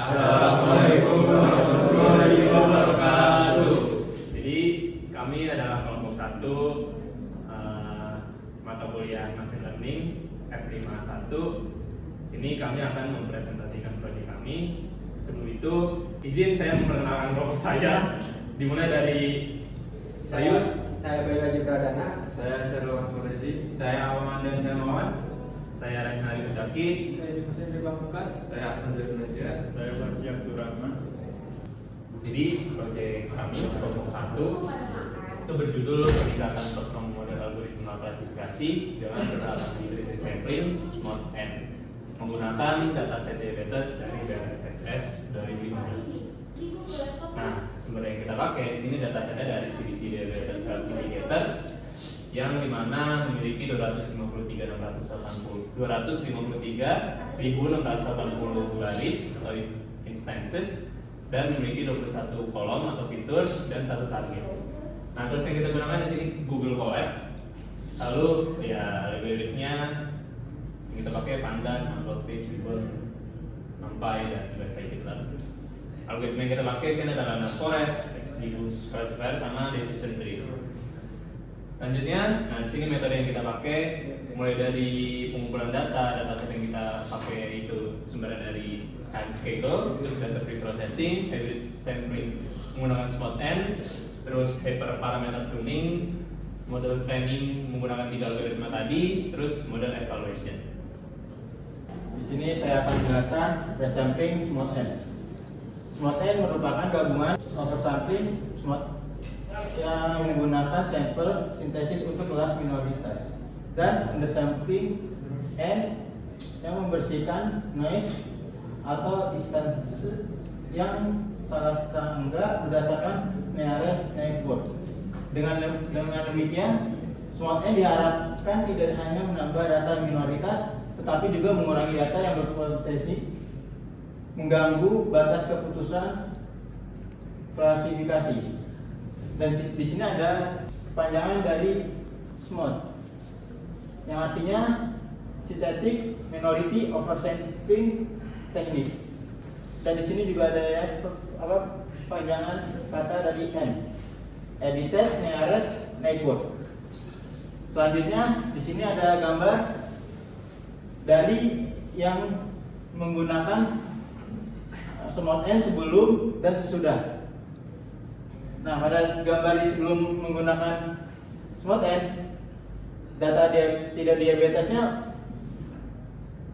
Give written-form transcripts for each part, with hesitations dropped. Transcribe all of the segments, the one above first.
Assalamualaikum warahmatullahi wabarakatuh. Jadi kami adalah kelompok 1 mata kuliah Machine Learning F51. Sini kami akan mempresentasikan proyek kami. Sebelum itu, izin saya memperkenalkan kelompok saya. Dimulai dari Saya Bayu Haji Pradana. Saya Sherlock Foresi. Saya Amanda Syamawan. saya Rainari Muzaki. Saya Dimas Hendri Pamungkas. Saya Abdul Najjar. Saya Farji Abdurrahman. Jadi proyek kami kelompok 1 itu berjudul peningkatan performa model algoritma klasifikasi dengan beralasan hybrid sampling Smart N menggunakan dataset diabetes dari BSS 2015. Nah, sumber yang kita pakai di sini datasetnya dari CDC Diabetes Health Indicators yang dimana memiliki 253.680 baris atau instances dan memiliki 21 kolom atau fitur dan 1 target. Nah, terus yang kita gunakan di sini Google Colab. Lalu ya libraries-nya yang kita pakai Pandas, Matplotlib, Seaborn, NumPy dan juga scikit-learn. Algoritma yang kita pakai sini adalah Forest, XGBoost Classifier sama Decision Tree. Selanjutnya, nah di sini metode yang kita pakai mulai dari pengumpulan dataset yang kita pakai itu sumbernya dari Kaggle, terus data preprocessing, hybrid sampling menggunakan Smart N, terus hyperparameter tuning, model training menggunakan 3 algoritma tadi, terus model evaluation. Di sini saya akan menjelaskan resampling Smart N. Smart N merupakan gabungan oversampling Smart yang menggunakan sampel sintesis untuk kelas minoritas dan undersampling N yang membersihkan noise atau distance yang salah tangga berdasarkan nearest neighbor. Dengan demikian, Smart N diharapkan tidak hanya menambah data minoritas, tetapi juga mengurangi data yang berpotensi mengganggu batas keputusan klasifikasi. Dan di sini ada kepanjangan dari SMOT yang artinya Synthetic Minority Oversampling Technique. Dan di sini juga ada ya, panjangan kata dari N, Edited Nearest Neighbor. Selanjutnya di sini ada gambar dari yang menggunakan SMOT N sebelum dan sesudah. Nah, pada gambar di sebelum menggunakan Smart N, data tidak diabetesnya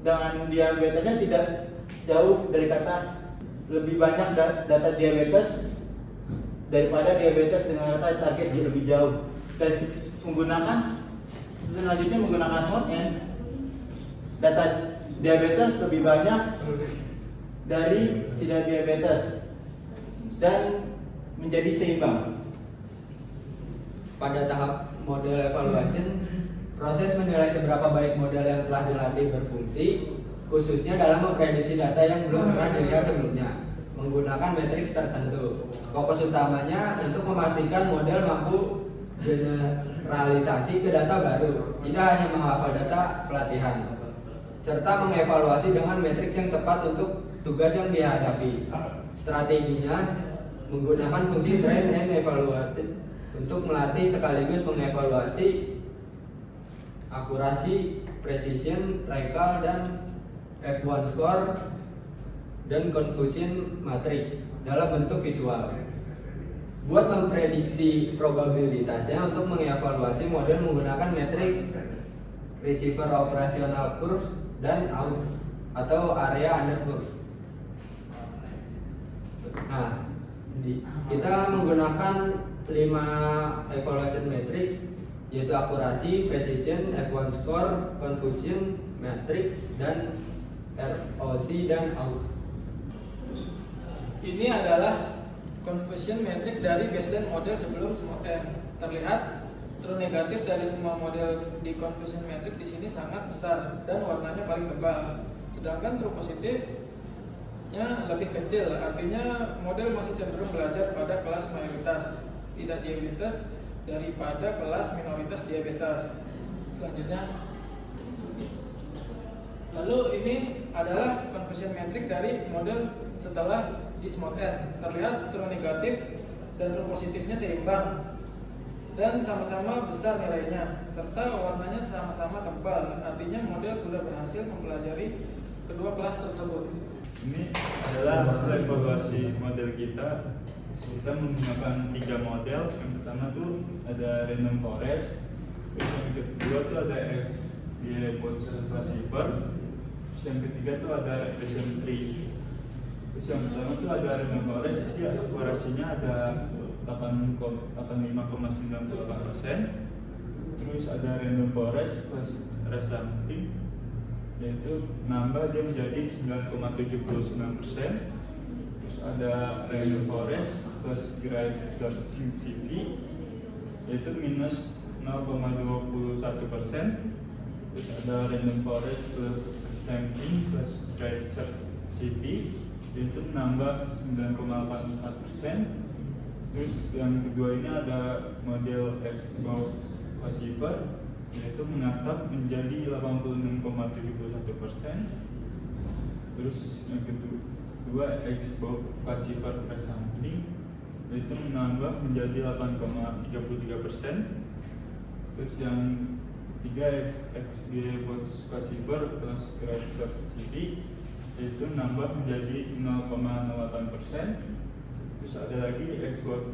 dengan diabetesnya tidak jauh dari kata lebih banyak data diabetes daripada diabetes dengan kata target lebih jauh. Dan selanjutnya menggunakan Smart N, data diabetes lebih banyak dari tidak diabetes dan menjadi seimbang. Pada tahap model evaluation, proses menilai seberapa baik model yang telah dilatih berfungsi, khususnya dalam memprediksi data yang belum pernah dilihat sebelumnya, menggunakan matriks tertentu. Fokus utamanya untuk memastikan model mampu generalisasi ke data baru, tidak hanya menghafal data pelatihan, serta mengevaluasi dengan matriks yang tepat untuk tugas yang dihadapi. Strateginya menggunakan fungsi train and evaluate untuk melatih sekaligus mengevaluasi akurasi, precision, recall, dan F1 score dan confusion matrix dalam bentuk visual. Buat memprediksi probabilitasnya untuk mengevaluasi model menggunakan matrix receiver operational curve dan out atau area under curve. Nah, kita menggunakan 5 evaluation matrix, yaitu akurasi, precision, F1 score, confusion matrix, dan ROC dan out. Ini adalah confusion matrix dari baseline model sebelum Smart N. Terlihat true negatif dari semua model di confusion matrix di sini sangat besar dan warnanya paling tebal. Sedangkan true positif lebih kecil, artinya model masih cenderung belajar pada kelas mayoritas tidak diabetes daripada kelas minoritas diabetes. Selanjutnya Lalu ini adalah confusion metric dari model setelah di small n. Terlihat true negatif dan true positifnya seimbang dan sama-sama besar nilainya, serta warnanya sama-sama tebal. Artinya model sudah berhasil mempelajari kedua kelas tersebut. Ini adalah hasil evaluasi model kita. Kita menggunakan 3 model. Yang pertama tuh ada random forest, terus yang kedua tuh ada XGBoost classifier, terus yang ketiga tuh ada regression tree. Terus yang pertama tuh ada random forest, jadi akurasinya ada 85,98%. Terus ada random forest plus resampling, yaitu nambah dia menjadi 9,79%. Terus ada random forest plus grade searching CV, yaitu minus 0,21%. Terus ada random forest plus sampling plus grade search CV, yaitu menambah 9,84%. Terus yang kedua ini ada model XGBoost classifier, yaitu menatap menjadi 86,71%. Terus yang kedua XGBoost classifier resampling, yaitu menambah menjadi 8,33%. Terus yang ketiga XGBoost classifier plus grade search CV, yaitu menambah menjadi 0,08%. Terus ada lagi XGBoost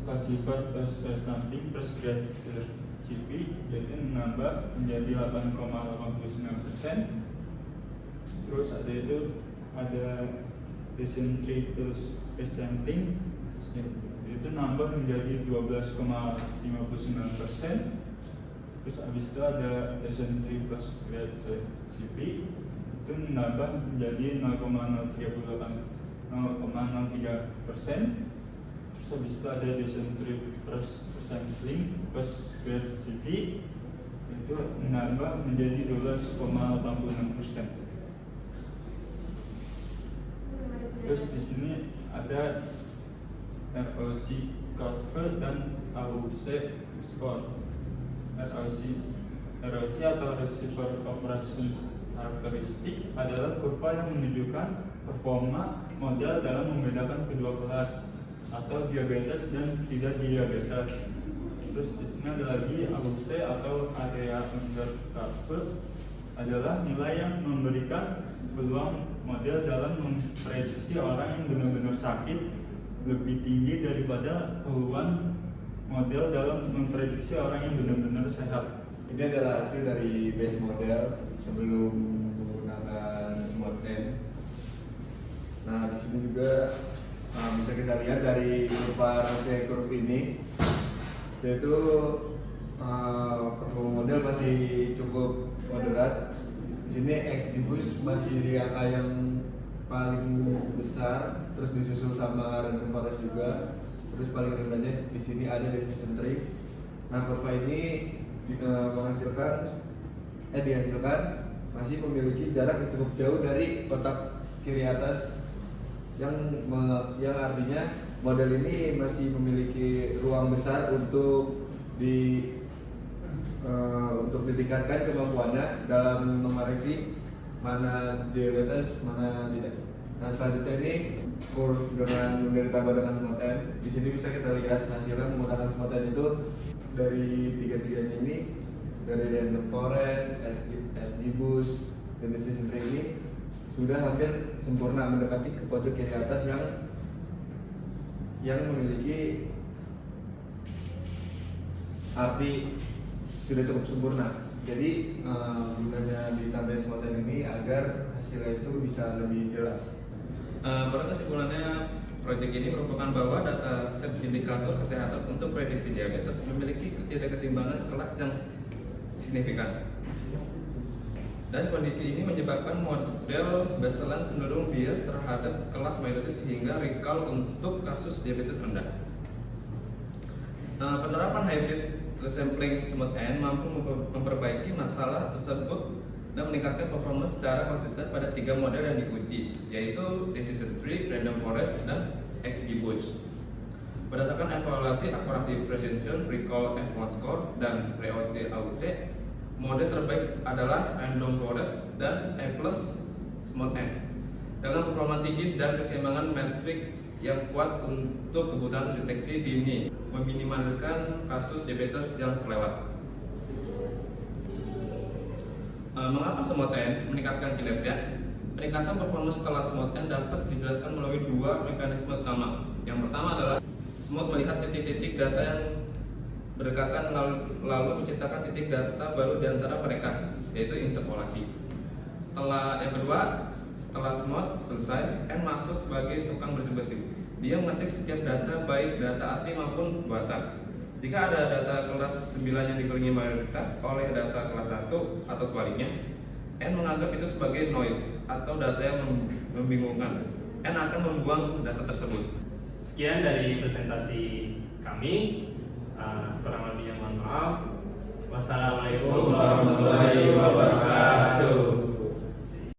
classifier plus resampling plus grade search CV, yaitu menambah menjadi 8,89%. Terus ada regression tree plus resampling, yaitu nambah menjadi 12,59%. Terus habis itu ada regression tree plus grade search CV, itu menambah menjadi 0,03%. Terus habis itu ada regression tree plus resampling plus grade CV, itu menambah menjadi 12,86%. Terus di sini ada ROC curve dan AUC score. ROC atau receiver operation characteristic adalah kurva yang menunjukkan performa model dalam membedakan kedua kelas atau diabetes dan tidak diabetes. Terus di sini ada lagi AUC atau area under curve, adalah nilai yang memberikan peluang model dalam memprediksi orang yang benar-benar sakit lebih tinggi daripada peluang model dalam memprediksi orang yang benar-benar sehat. Ini adalah hasil dari base model sebelum menggunakan smart n. Nah, di sini juga bisa kita lihat dari kurva ROC curve ini, yaitu performa model masih cukup moderat. Di sini XGBoost masih di angka yang paling besar, terus disusul sama random forest juga. Terus paling rendahnya di sini ada regression tree. Nah, kurva ini dihasilkan masih memiliki jarak yang cukup jauh dari kotak kiri atas, yang artinya model ini masih memiliki ruang besar untuk ditingkatkan kemampuannya dalam memeriksi mana diabetes, mana tidak. Nah, selanjutnya ini kurve ditambah dengan smart n. Di sini bisa kita lihat hasilnya menggunakan smart n itu dari tiga-tiganya ini, dari random forest, XGBoost, dan regression tree ini sudah hampir sempurna mendekati ke pojok kiri atas yang memiliki arti sudah cukup sempurna. Jadi gunanya ditambahin smart n ini agar hasilnya itu bisa lebih jelas. Pada kesimpulannya, proyek ini merupakan bahwa data set indikator kesehatan untuk prediksi diabetes memiliki ketidakseimbangan kelas yang signifikan. Dan kondisi ini menyebabkan model baseline cenderung bias terhadap kelas mayoritas sehingga recall untuk kasus diabetes rendah. Penerapan hybrid resampling smart n mampu memperbaiki masalah tersebut dan meningkatkan performa secara konsisten pada 3 model yang diuji, yaitu decision tree, random forest, dan XGBoost. Berdasarkan evaluasi akurasi precision, recall F1 score, dan ROC AUC, Mode terbaik adalah Random Forest dan A+ Smooth N dengan performa tinggi dan keseimbangan metrik yang kuat untuk kebutuhan deteksi dini, meminimalkan kasus diabetes yang terlewat. Mengapa Smooth N meningkatkan kinerja? Peningkatan performa setelah Smooth N dapat dijelaskan melalui dua mekanisme utama. Yang pertama adalah Smooth melihat titik-titik data yang berdekatan lalu menciptakan titik data baru di antara mereka, yaitu interpolasi. Yang kedua, setelah Smooth selesai, N masuk sebagai tukang bersih-bersih. Dia mengecek setiap data, baik data asli maupun buatan. Jika ada data kelas 9 yang dikelilingi mayoritas oleh data kelas 1 atau sebaliknya, N menganggap itu sebagai noise atau data yang membingungkan. N akan membuang data tersebut. Sekian dari presentasi kami. Kurang lebihnya mohon maaf. Wassalamualaikum warahmatullahi wabarakatuh.